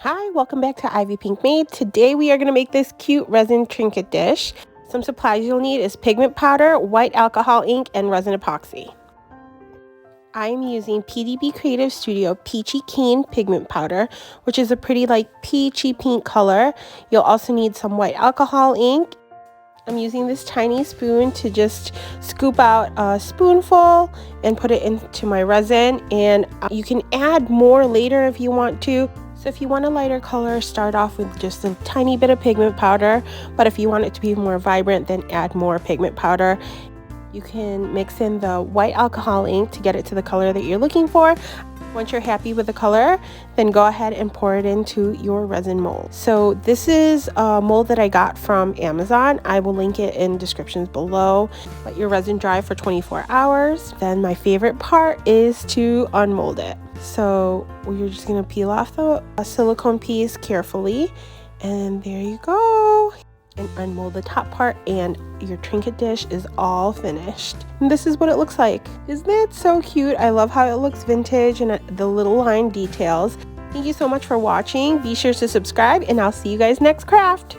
Hi, welcome back to Ivy Pink Made. Today we are going to make this cute resin trinket dish. Some supplies you'll need is pigment powder, white alcohol ink, and resin epoxy. I'm using PDB Creative Studio Peachy Cane pigment powder, which is a pretty peachy pink color. You'll also need some white alcohol ink. I'm using this tiny spoon to just scoop out a spoonful and put it into my resin, and you can add more later if you want to. So if you want a lighter color, start off with just a tiny bit of pigment powder, but if you want it to be more vibrant, then add more pigment powder. You can mix in the white alcohol ink to get it to the color that you're looking for. Once you're happy with the color, then go ahead and pour it into your resin mold. So this is a mold that I got from Amazon. I will link it in descriptions below. Let your resin dry for 24 hours. Then my favorite part is to unmold it. So we're just gonna peel off the silicone piece carefully, and there you go. And unmold the top part, and your trinket dish is all finished. And this is what it looks like. Isn't it so cute? I love how it looks vintage and the little line details. Thank you so much for watching. Be sure to subscribe, and I'll see you guys next craft.